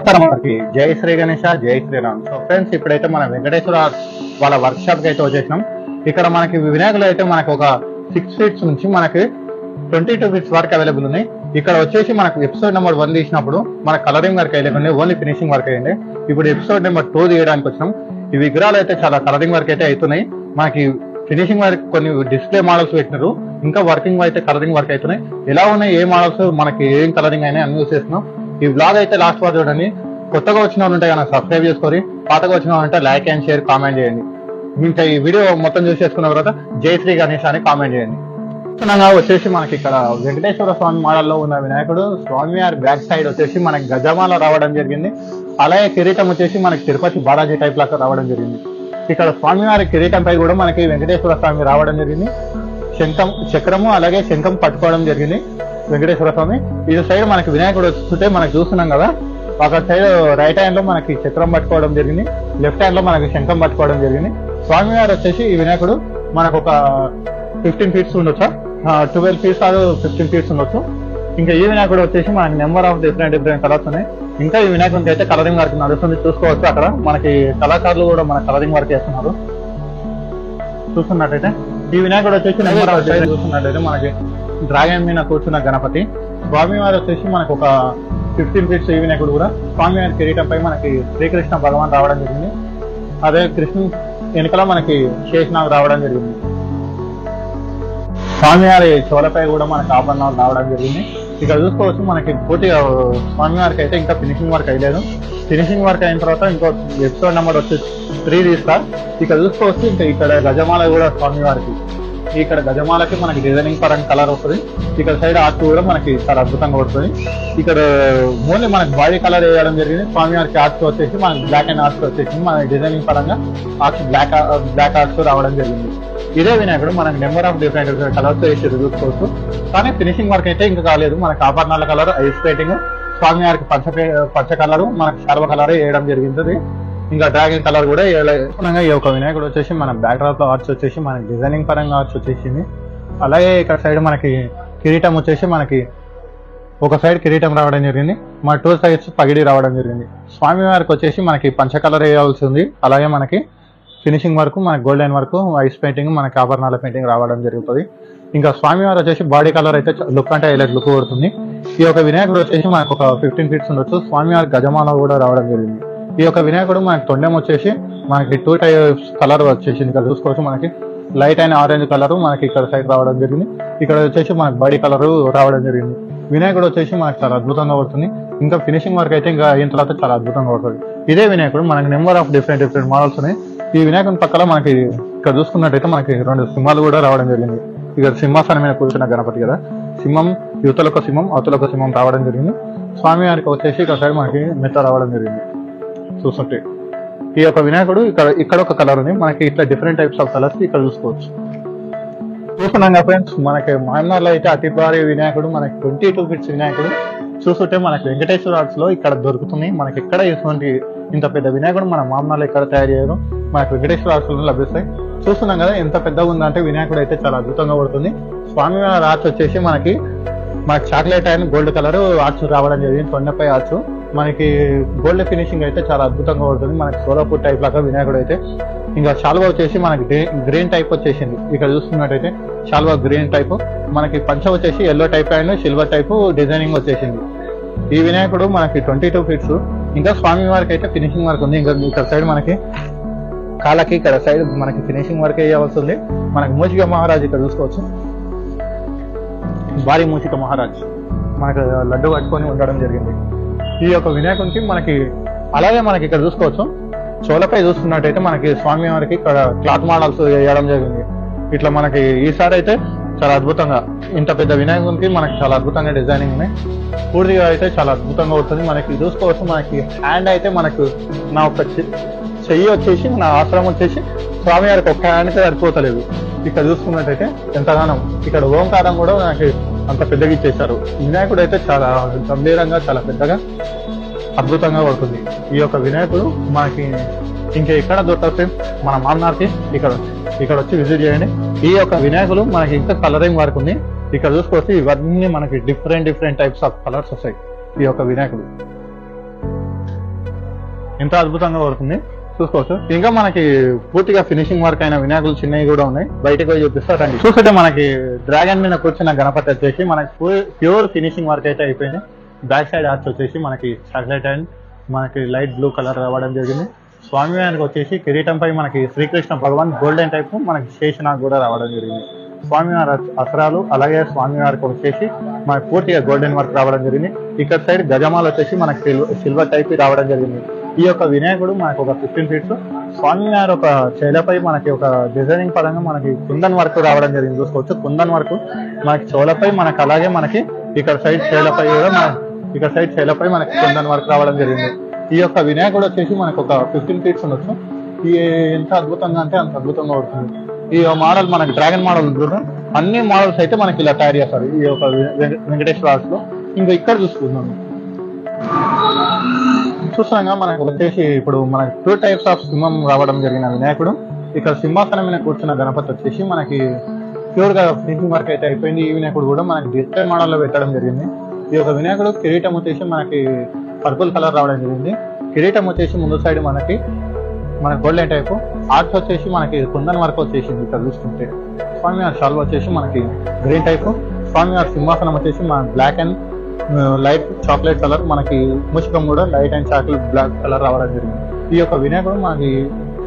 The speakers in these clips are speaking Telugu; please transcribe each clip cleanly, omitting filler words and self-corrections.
నమస్కారం అందరికి. జై శ్రీ గణేష, జై శ్రీరామ్. సో ఫ్రెండ్స్, ఇప్పుడైతే మన వెంకటేశ్వర వాళ్ళ వర్క్ షాప్ కి అయితే వచ్చేసినాం. ఇక్కడ మనకి వినాయకులు అయితే మనకి ఒక 6 ఫీట్స్ నుంచి మనకి 22 ఫీట్స్ వరకు అవైలబుల్ ఉన్నాయి. ఇక్కడ వచ్చేసి మనకు ఎపిసోడ్ నెంబర్ 1 తీసినప్పుడు మన కలరింగ్ వర్క్ అయ్యలేకుండా ఓన్లీ ఫినిషింగ్ వర్క్ అయ్యింది. ఇప్పుడు ఎపిసోడ్ నెంబర్ 2 తీయడానికి వచ్చినాం. ఈ విగ్రహాలు అయితే చాలా కలరింగ్ వర్క్ అయితే అవుతున్నాయి. మనకి ఫినిషింగ్ వర్క్ కొన్ని డిస్ప్లే మోడల్స్ పెట్టినారు, ఇంకా వర్కింగ్ అయితే కలరింగ్ వర్క్ అవుతున్నాయి. ఎలా ఉన్నాయి, ఏ మోడల్స్ మనకి ఏం కలరింగ్ అయినా అన్ని యూస్ చేస్తున్నాం. ఈ బ్లాగ్ అయితే లాస్ట్ వరకు చూడండి. కొత్తగా వచ్చిన వాళ్ళు ఉంటే కనుక సబ్స్క్రైబ్ చేసుకోండి, పాతగా వచ్చిన వాళ్ళు ఉంటే లైక్ అండ్ షేర్ కామెంట్ చేయండి. ఇంకా ఈ వీడియో మొత్తం చూసేసుకున్న తర్వాత జై శ్రీ గణేష్ అని కామెంట్ చేయండి. వచ్చేసి మనకి ఇక్కడ వెంకటేశ్వర స్వామి మోడల్లో ఉన్న వినాయకుడు స్వామివారి బ్యాక్ సైడ్ వచ్చేసి మనకి గజమాల రావడం జరిగింది. అలాగే కిరీటం వచ్చేసి మనకి తిరుపతి బాలాజీ టైప్ లాగా రావడం జరిగింది. ఇక్కడ స్వామివారి కిరీటం పై కూడా మనకి వెంకటేశ్వర స్వామి రావడం జరిగింది. చక్రము అలాగే శంఖం పట్టుకోవడం జరిగింది వెంకటేశ్వర స్వామి. ఈ సైడ్ మనకి వినాయకుడు వస్తుంటే మనకి చూస్తున్నాం కదా, ఒక సైడ్ రైట్ హ్యాండ్ లో మనకి చక్రం పట్టుకోవడం జరిగింది, లెఫ్ట్ హ్యాండ్ లో మనకి శంఖం పట్టుకోవడం జరిగింది. స్వామివారు వచ్చేసి ఈ వినాయకుడు మనకు ఒక 15 ఫీట్స్ ఉండొచ్చు, 12 ఫీట్స్ 15 ఫీట్స్ ఉండొచ్చు. ఇంకా ఈ వినాయకుడు వచ్చేసి మనకి నెంబర్ ఆఫ్ డిఫరెంట్ కలర్స్ ఉన్నాయి. ఇంకా ఈ వినాయకుడికి అయితే కలరింగ్ వర్క్ నడుస్తుంది, చూసుకోవచ్చు. అక్కడ మనకి కళాకారులు కూడా మన కలరింగ్ వర్క్ చేస్తున్నారు చూస్తున్నట్టయితే. ఈ వినాయకుడు వచ్చేసి నెంబర్ ఆఫ్ చూస్తున్నట్టయితే మనకి డ్రాగన్ మీద కూర్చున్న గణపతి. స్వామివారు వచ్చేసి మనకు ఒక 15 ఫీట్స్. ఈ వినాయకుడు కూడా స్వామివారి కిరీటంపై మనకి శ్రీకృష్ణ భగవాన్ రావడం జరిగింది. అదే కృష్ణ వెనుకల మనకి శేషనాగ్ రావడం జరిగింది. స్వామివారి చోలపై కూడా మనకి ఆభరణాలు రావడం జరిగింది. ఇక్కడ చూసుకోవచ్చు మనకి పూర్తిగా స్వామివారికి అయితే ఇంకా ఫినిషింగ్ వర్క్ అయ్యలేదు. ఫినిషింగ్ వర్క్ అయిన తర్వాత ఇంకో ఎపిసోడ్ నెంబర్ వచ్చేసి 3 తీస్తా. ఇక్కడ చూసుకోవచ్చు. ఇంకా ఇక్కడ గజమాల కూడా స్వామివారికి, ఇక్కడ గజమాలకి మనకి డిజైనింగ్ పరంగా కలర్ వస్తుంది. ఇక్కడ సైడ్ ఆర్ట్ కూడా మనకి చాలా అద్భుతంగా పడుతుంది. ఇక్కడ ఓన్లీ మనకి బాడీ కలర్ వేయడం జరిగింది. స్వామివారికి ఆర్ట్స్ వచ్చేసి మనకి బ్లాక్ అండ్ ఆర్ట్స్ వచ్చేసి మన డిజైనింగ్ పరంగా ఆర్ట్స్ బ్లాక్ ఆర్ట్స్ రావడం జరిగింది. ఇదే వినాయకుడు మనకి నెంబర్ ఆఫ్ డిఫరెంట్ కలర్స్ వేసి చూసుకోవచ్చు. కానీ ఫినిషింగ్ వర్క్ అయితే ఇంకా కాలేదు. మనకి ఆభరణాల కలర్, ఐస్ పెయింటింగ్, స్వామివారికి పచ్చ కలరు, మనకి శాల్వ కలర్ వేయడం జరిగింది. ఇంకా డ్రాగన్ కలర్ కూడా ఈ యొక్క వినాయకుడు వచ్చేసి మన బ్యాక్ డ్రాప్ లో ఆర్ట్స్ వచ్చేసి మనకి డిజైనింగ్ పరంగా ఆర్ట్స్ వచ్చేసింది. అలాగే ఇక్కడ సైడ్ మనకి కిరీటం వచ్చేసి మనకి ఒక సైడ్ కిరీటం రావడం జరిగింది, మన 2 సైడ్స్ పగిడి రావడం జరిగింది. స్వామివారికి వచ్చేసి మనకి పంచ కలర్ వేయాల్సి ఉంది. అలాగే మనకి ఫినిషింగ్ వర్క్, మనకి గోల్డెన్ వర్క్, ఐస్ పెయింటింగ్, మనకి ఆభరణాల పెయింటింగ్ రావడం జరుగుతుంది. ఇంకా స్వామివారు వచ్చేసి బాడీ కలర్ అయితే లుక్ అంటే హైలైట్ లుక్ కొడుతుంది. ఈ యొక్క వినాయకుడు వచ్చేసి మనకు ఒక 15 ఫీట్స్ ఉండొచ్చు. స్వామివారి గజమాల కూడా రావడం జరిగింది. ఈ యొక్క వినాయకుడు మనకి తొండెం వచ్చేసి మనకి 2 టైప్స్ కలర్ వచ్చేసింది. ఇక్కడ చూసుకోవచ్చు మనకి లైట్ అయిన ఆరెంజ్ కలర్ మనకి ఇక్కడ సైడ్ రావడం జరిగింది. ఇక్కడ వచ్చేసి మనకి బాడీ కలర్ రావడం జరిగింది. వినాయకుడు వచ్చేసి మనకి చాలా అద్భుతంగా పడుతుంది. ఇంకా ఫినిషింగ్ వర్క్ అయితే ఇంకా అయిన తర్వాత చాలా అద్భుతంగా పడుతుంది. ఇదే వినాయకుడు మనకి నెంబర్ ఆఫ్ డిఫరెంట్ మోడల్స్ ఉన్నాయి. ఈ వినాయకుని పక్కన మనకి ఇక్కడ చూసుకున్నట్టయితే మనకి 2 సింహాలు కూడా రావడం జరిగింది. ఇక్కడ సింహాసనం మీద కూర్చున్న గణపతి కదా, సింహం యువతలకు సింహం అవతలకు సింహం రావడం జరిగింది. స్వామివారికి వచ్చేసి ఇక్కడ సైడ్ మనకి మెత్త రావడం జరిగింది. చూస్తుంటే ఈ యొక్క వినాయకుడు ఇక్కడ ఒక కలర్ ఉంది. మనకి ఇట్లా డిఫరెంట్ టైప్స్ ఆఫ్ కలర్స్ ఇక్కడ చూసుకోవచ్చు. చూస్తున్నాం కదా ఫ్రెండ్స్, మనకి మాయన్నార్లో అయితే అతి భారీ వినాయకుడు మనకి 22 ఫీట్స్ వినాయకుడు చూస్తుంటే మనకి వెంకటేశ్వర ఆర్ట్స్ లో ఇక్కడ దొరుకుతుంది. మనకి ఎక్కడ ఇటువంటి ఇంత పెద్ద వినాయకుడు మన మామనార్లో ఎక్కడ తయారు చేయరు, మనకి వెంకటేశ్వర ఆర్ట్స్ లో లభిస్తాయి. చూస్తున్నాం కదా ఎంత పెద్దగా ఉందంటే వినాయకుడు అయితే చాలా అద్భుతంగా పడుతుంది. స్వామివారి ఆర్ట్స్ వచ్చేసి మనకి chocolate and gold colour arts రావడం జరిగింది. తొండపై ఆర్ట్స్ మనకి గోల్డ్ ఫినిషింగ్ అయితే చాలా అద్భుతంగా పడుతుంది. మనకి సోలాపూర్ టైప్ లాగా వినాయకుడు అయితే. ఇంకా శాల్వా వచ్చేసి మనకి గ్రీన్ టైప్ వచ్చేసింది. ఇక్కడ చూస్తున్నట్టయితే శాల్వా గ్రీన్ టైప్, మనకి పంచ వచ్చేసి yellow type and silver type designing వచ్చేసింది. ఈ వినాయకుడు మనకి 22 ఫీట్స్. ఇంకా స్వామి వారికి అయితే ఫినిషింగ్ వర్క్ ఉంది. ఇంకా ఇక్కడ సైడ్ మనకి కాళ్ళకి ఇక్కడ సైడ్ మనకి ఫినిషింగ్ వర్క్ వేయవలసి ఉంది. మనకి మూషిక మహారాజ్ ఇక్కడ చూసుకోవచ్చు. భారీ మూషిక మహారాజ్ మనకి లడ్డు కట్టుకొని ఉండడం జరిగింది. ఈ యొక్క వినాయకునికి మనకి అలాగే మనకి ఇక్కడ చూసుకోవచ్చు. చోలపై చూస్తున్నట్టయితే మనకి స్వామి వారికి ఇక్కడ క్లాత్ మోడల్స్ వేయడం జరిగింది. ఇట్లా మనకి ఈసారి అయితే చాలా అద్భుతంగా ఇంత పెద్ద వినాయకునికి మనకి చాలా అద్భుతంగా డిజైనింగ్ ఉన్నాయి. పూర్తిగా అయితే చాలా అద్భుతంగా ఉంటుంది. మనకి చూసుకోవచ్చు. మనకి హ్యాండ్ అయితే మనకు నా ఒక చెయ్యి వచ్చేసి మన ఆశ్రమం వచ్చేసి స్వామివారికి ఒక్క హ్యాండ్కి సరిపోతలేదు. ఇక్కడ చూసుకున్నట్టయితే ఎంతగానో ఇక్కడ ఓంకారం కూడా మనకి అంత పెద్దగా ఇచ్చేశారు. వినాయకుడు అయితే చాలా గంభీరంగా చాలా పెద్దగా అద్భుతంగా పడుతుంది. ఈ యొక్క వినాయకుడు మనకి ఇంకా ఎక్కడ దొరకదు. మన మామనార్కి ఇక్కడ వచ్చి విజిట్ చేయండి. ఈ యొక్క వినాయకులు మనకి ఇంకా కలరింగ్ వర్క్ ఉంది. ఇక్కడ చూసుకోవచ్చు. ఇవన్నీ మనకి డిఫరెంట్ టైప్స్ ఆఫ్ కలర్స్ వస్తాయి ఈ యొక్క వినాయకుడు. ఎంతో అద్భుతంగా పడుతుంది, చూసుకోవచ్చు. ఇంకా మనకి పూర్తిగా ఫినిషింగ్ వర్క్ అయిన వినాయకులు చిన్నవి కూడా ఉన్నాయి, బయటకు పోయి చూపిస్తారండి. చూస్తుంటే మనకి డ్రాగన్ మీద కూర్చున్న గణపతి వచ్చేసి మనకి ప్యూర్ ఫినిషింగ్ వర్క్ అయితే అయిపోయింది. బ్యాక్ సైడ్ ఆర్చ్ వచ్చేసి మనకి చాక్లెట్ అండ్ మనకి లైట్ బ్లూ కలర్ రావడం జరిగింది. స్వామివారికి వచ్చేసి కిరీటంపై మనకి శ్రీకృష్ణ భగవాన్ గోల్డెన్ టైప్ మనకి శేషనాగ్ కూడా రావడం జరిగింది. స్వామివారి అసరాలు అలాగే స్వామివారికి వచ్చేసి మనకి పూర్తిగా గోల్డెన్ వర్క్ రావడం జరిగింది. ఇక్కడ సైడ్ గజమాల వచ్చేసి మనకి సిల్వర్ టైప్ రావడం జరిగింది. ఈ యొక్క వినాయకుడు మనకు ఒక 15 ఫీట్స్. స్వామివారి ఒక చైలపై మనకి ఒక డిజైనింగ్ పరంగా మనకి కుందన్ వర్క్ రావడం జరిగింది, చూసుకోవచ్చు. కుందన్ వర్క్ మనకి చోలపై మనకి అలాగే మనకి ఇక్కడ సైడ్ చైలపై కూడా ఇక్కడ సైడ్ చైలపై మనకి కుందన్ వర్క్ రావడం జరిగింది. ఈ యొక్క వినాయకుడు వచ్చేసి మనకు ఒక 15 ఫీట్స్ ఉండొచ్చు. ఈ ఎంత అద్భుతంగా అంటే అంత అద్భుతంగా అవుతుంది. ఈ మోడల్ మనకి డ్రాగన్ మోడల్ చూద్దాం. అన్ని మోడల్స్ అయితే మనకి ఇలా తయారు చేస్తారు ఈ యొక్క వెంకటేశ్వర ఆర్ట్స్ లో. ఇంకా ఇక్కడ చూసుకుందాం, చూస్తాగా మనకు వచ్చేసి ఇప్పుడు మనకి 2 టైప్స్ ఆఫ్ సింహం రావడం జరిగిన వినాయకుడు. ఇక్కడ సింహాసనం మీద కూర్చున్న గణపతి వచ్చేసి మనకి ప్యూర్ గా ఫినిషింగ్ వర్క్ అయితే అయిపోయింది. ఈ వినాయకుడు కూడా మనకి డిస్ప్లే మోడల్ లో పెట్టడం జరిగింది. ఈ యొక్క వినాయకుడు కిరీటం వచ్చేసి మనకి పర్పుల్ కలర్ రావడం జరిగింది. కిరీటం వచ్చేసి ముందు సైడ్ మనకి గోల్డెన్ టైప్, ఆర్ట్స్ వచ్చేసి మనకి కుందన్ వర్క్ వచ్చేసింది. ఇక్కడ చూసుకుంటే స్వామివారి షాల్వ వచ్చేసి మనకి గ్రీన్ టైప్, స్వామివారి సింహాసనం వచ్చేసి మన black and light chocolate colour, మనకి ముషకం కూడా light and chocolate black colour రావడం జరిగింది. ఈ యొక్క వినాయకుడు మనకి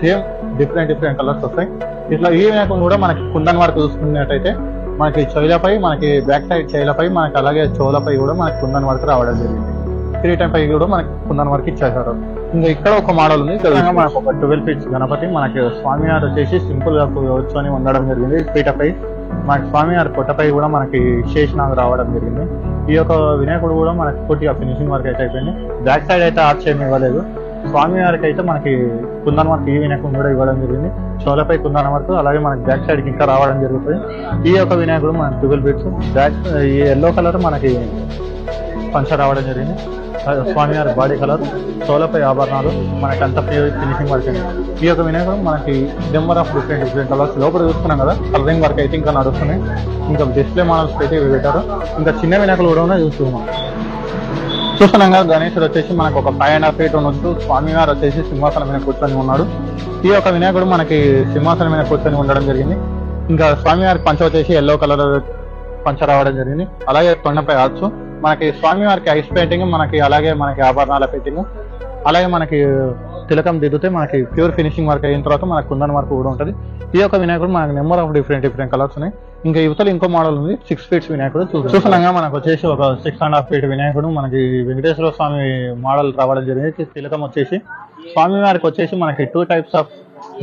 సేమ్ డిఫరెంట్ కలర్స్ వస్తాయి. ఇట్లా ఈ వినాయకుడు కూడా మనకి కుందన్ వర్క్ చూసుకున్నట్టయితే మనకి చైలపై మనకి బ్యాక్ సైడ్ చైలపై మనకి అలాగే చోలపై కూడా మనకి కుందన్ వర్క్ రావడం జరిగింది. కిరీటం పై కూడా మనకి కుందన్ వర్క్ ఇచ్చేసారు. ఇంకా ఇక్కడ ఒక మోడల్ ఉంది. మనకు ఒక 12 ఫీట్స్ గణపతి మనకి స్వామివారు వచ్చేసి సింపుల్ గా కూర్చొని ఉండడం జరిగింది. పీటపై మనకి స్వామివారి పొట్టపై కూడా మనకి శేషనాగ్ రావడం జరిగింది. ఈ యొక్క వినాయకుడు కూడా మనకి పూర్తిగా ఫినిషింగ్ వర్క్ అయితే అయిపోయింది. బ్యాక్ సైడ్ అయితే ఆర్చ్ ఏమి ఇవ్వలేదు. స్వామివారికి అయితే మనకి కుందన్ వర్క్ ఈ వినాయకుడు కూడా ఇవ్వడం జరిగింది. చోలపై కుందన్ వర్క్ అలాగే మనకి బ్యాక్ సైడ్ కి ఇంకా రావడం జరుగుతుంది. ఈ యొక్క వినాయకుడు మనకి 12 ఫీట్స్. బ్యాక్ ఈ ఎల్లో కలర్ మనకి పంచ రావడం జరిగింది. స్వామివారి బాడీ కలర్, చోలపై ఆభరణాలు మనకి అంత ఫినిషింగ్ వర్క్ అయింది. ఈ యొక్క వినాయకుడు మనకి నెంబర్ ఆఫ్ డిఫరెంట్ కలర్స్ లోపల చూస్తున్నాం కదా. కలరింగ్ వర్క్ అయితే ఇంకా నడుస్తున్నాయి. ఇంకా డిస్ప్లే మోడల్స్ అయితే ఇవి పెట్టారు. ఇంకా చిన్న వినాయకులు కూడా చూస్తున్నాం కదా. గణేశుడు వచ్చేసి మనకు ఒక 5.5 ఫీట్ ఉండొచ్చు. స్వామివారు వచ్చేసి సింహాసనం మీద కూర్చొని ఉన్నాడు. ఈ యొక్క వినాయకుడు మనకి సింహాసనం మీద కూర్చొని ఉండడం జరిగింది. ఇంకా స్వామివారికి పంచ వచ్చేసి ఎల్లో కలర్ పంచ రావడం జరిగింది. అలాగే తొండపై ఆర్చు మనకి స్వామివారికి ఐస్ పెయింటింగ్, మనకి అలాగే మనకి ఆభరణాల పెయింటింగ్, అలాగే మనకి తిలకం దిద్దుతే మనకి ప్యూర్ ఫినిషింగ్ వర్క్ అయిన తర్వాత మనకి కుందన్ వర్క్ కూడా ఉంటుంది. ఈ యొక్క వినాయకుడు మనకి నెంబర్ ఆఫ్ డిఫరెంట్ కలర్స్ ఉన్నాయి. ఇంకా యువతలు ఇంకో మోడల్ ఉంది 6 ఫీట్స్ వినాయకుడు. చూస్తున్నాగా మనకు వచ్చేసి ఒక 6.5 ఫీట్ వినాయకుడు మనకి వెంకటేశ్వర స్వామి మోడల్ రావడం జరిగింది. తిలకం వచ్చేసి స్వామివారికి వచ్చేసి మనకి 2 టైప్స్ ఆఫ్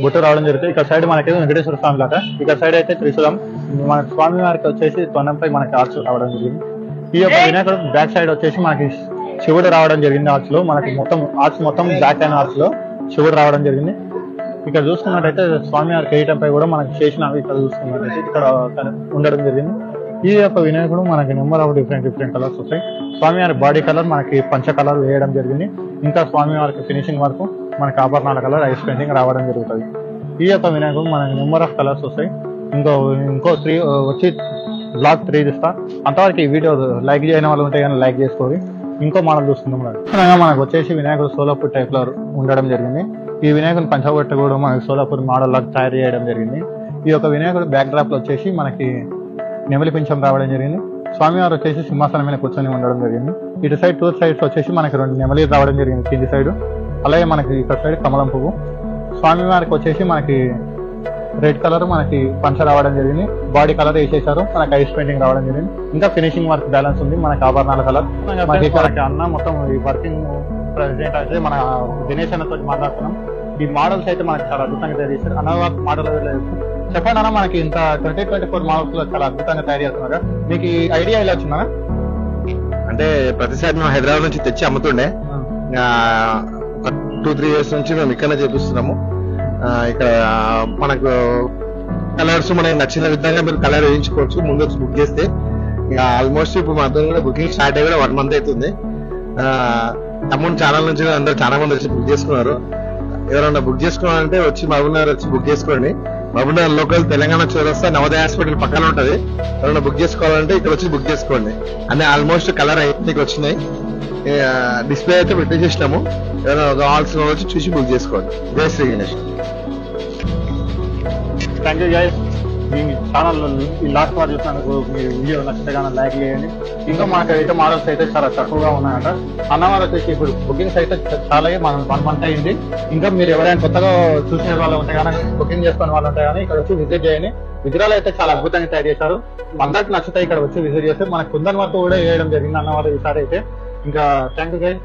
బొట్టు రావడం జరుగుతుంది. ఇక్కడ సైడ్ మనకి వెంకటేశ్వర స్వామి లాగా, ఇక్కడ సైడ్ అయితే త్రిశూలం. మన స్వామివారికి వచ్చేసి తొండంపై మనకి ఆర్చ్ రావడం జరిగింది. ఈ యొక్క వినాయకుడు బ్యాక్ సైడ్ వచ్చేసి మనకి శివుడు రావడం జరిగింది. ఆర్చ్ లో మనకి ఆర్చ్ మొత్తం బ్యాక్ అండ్ ఆర్చ్ లో శివుడు రావడం జరిగింది. ఇక్కడ చూసుకున్నట్టయితే స్వామివారి కిరీటంపై కూడా మనకి శేషనాగ్ ఇక్కడ చూసుకున్నట్టయితే ఇక్కడ ఉండడం జరిగింది. ఈ యొక్క వినాయకుడు మనకి నెంబర్ ఆఫ్ డిఫరెంట్ కలర్స్ వస్తాయి. స్వామివారి బాడీ కలర్ మనకి పంచ కలర్ వేయడం జరిగింది. ఇంకా స్వామివారికి ఫినిషింగ్ వరకు మనకి ఆభరణాల కలర్ ఐస్ పెయింటింగ్ రావడం జరుగుతుంది. ఈ యొక్క వినాయకుడు మనకి నెంబర్ ఆఫ్ కలర్స్ వస్తాయి. ఇంకో 3 వచ్చి బ్లాగ్ 3 ఇస్తా. అంతవరకు ఈ వీడియో లైక్ చేయని వాళ్ళు ఉంటే కానీ లైక్ చేసుకోవాలి. ఇంకో మోడల్ చూస్తున్నాం. మనకు వచ్చేసి వినాయకుడు సోలాపూర్ టైప్ లో ఉండడం జరిగింది. ఈ వినాయకుని పంచగొట్ట కూడా మనకి సోలాపూర్ మోడల్ లాగా తయారు చేయడం జరిగింది. ఈ యొక్క వినాయకుడు బ్యాక్ డ్రాప్ లో వచ్చేసి మనకి నెమలి పింఛం రావడం జరిగింది. స్వామివారు వచ్చేసి సింహాసనం మీద కూర్చొని ఉండడం జరిగింది. ఇటు సైడ్ 2 సైడ్స్ వచ్చేసి మనకి 2 నెమలి రావడం జరిగింది కింది సైడ్. అలాగే మనకి ఇక్కడ సైడ్ కమలం పువ్వు. స్వామివారికి వచ్చేసి మనకి రెడ్ కలర్ మనకి పంచ రావడం జరిగింది. బాడీ కలర్ వేసేసారు. మనకి ఐస్ పెయింటింగ్ రావడం జరిగింది. ఇంకా ఫినిషింగ్ వర్క్ బ్యాలెన్స్ ఉంది. మనకి ఆభరణాల కలర్ మనకి అన్న మొత్తం ఈ వర్కింగ్ ప్రెసిడెంట్ అయితే మన దినేష్ అన్నతో మాట్లాడుతున్నాం. ఈ మోడల్స్ అయితే మనకి చాలా అద్భుతంగా తయారు చేశారు. అన్న మోడల్ చెప్పండి అన్న, మనకి ఇంత 2024 మోడల్స్ లో చాలా అద్భుతంగా తయారు చేస్తున్నారు. మీకు ఈ ఐడియా ఎలా వచ్చిందా? అంటే ప్రతిసారి మేము హైదరాబాద్ నుంచి తెచ్చి అమ్ముతుండే. 2-3 ఇయర్స్ నుంచి మేము ఇక్కడనే చేపిస్తున్నాము. ఇక్కడ మనకు కలర్స్ మనకి నచ్చిన విధంగా మీరు కలర్ వేయించుకోవచ్చు. ముందు వచ్చి బుక్ చేస్తే ఆల్మోస్ట్ ఇప్పుడు మా కూడా బుకింగ్ స్టార్ట్ అయ్యి కూడా 1 మంత్ అవుతుంది. తమ్ముడు ఛానల్ నుంచి అందరూ చాలా మంది వచ్చి బుక్ చేసుకున్నారు. ఎవరైనా బుక్ చేసుకోవాలంటే వచ్చి మహబూబ్నగర్ వచ్చి బుక్ చేసుకోండి. మహబూబ్నగర్ లోకల్ తెలంగాణ చౌరస్తా నవోదయ హాస్పిటల్ పక్కన ఉంటది. ఎవరైనా బుక్ చేసుకోవాలంటే ఇక్కడ వచ్చి బుక్ చేసుకోండి. అన్నీ ఆల్మోస్ట్ కలర్ అయితే వచ్చినాయి. డిస్ప్లే అయితే పెట్టేసేసినాము. ఏదైనా కావాల్సిన వాళ్ళు వచ్చి చూసి బుక్ చేసుకోండి. జై Shri Ganesh. Thank you guys. మీ ఛానల్ ఈ లాస్ట్ వారు చూసినందుకు మీ వీడియో నచ్చితే కానీ లైక్ చేయండి. ఇంకా మనకైతే మోడల్స్ అయితే చాలా తక్కువగా ఉన్నాయంట. అన్నవారు వచ్చేసి ఇప్పుడు బుకింగ్స్ అయితే చాలా మనం 1 month అయింది. ఇంకా మీరు ఎవరైనా కొత్తగా చూసిన వాళ్ళు ఉంటే కానీ బుకింగ్ చేసుకునే వాళ్ళు ఉంటే కానీ ఇక్కడ వచ్చి విజిట్ చేయండి. విగ్రహాలు అయితే చాలా అద్భుతంగా తయారు చేశారు. అందరికి నచ్చుతాయి ఇక్కడ వచ్చి విజిట్ చేస్తే. మనకు కుందన్ వర్క్ కూడా వేయడం జరిగింది అన్నవారు ఈసారి అయితే. ఇంకా థ్యాంక్ యూ గైస్.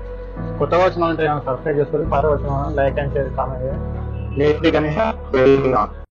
కొత్తగా వచ్చిన వాళ్ళు ఉంటే సబ్స్క్రైబ్ చేసుకోండి. పాత వచ్చిన లైక్ అండ్ షేర్ కామెంట్ చేయండి. జై శ్రీ గణేష్.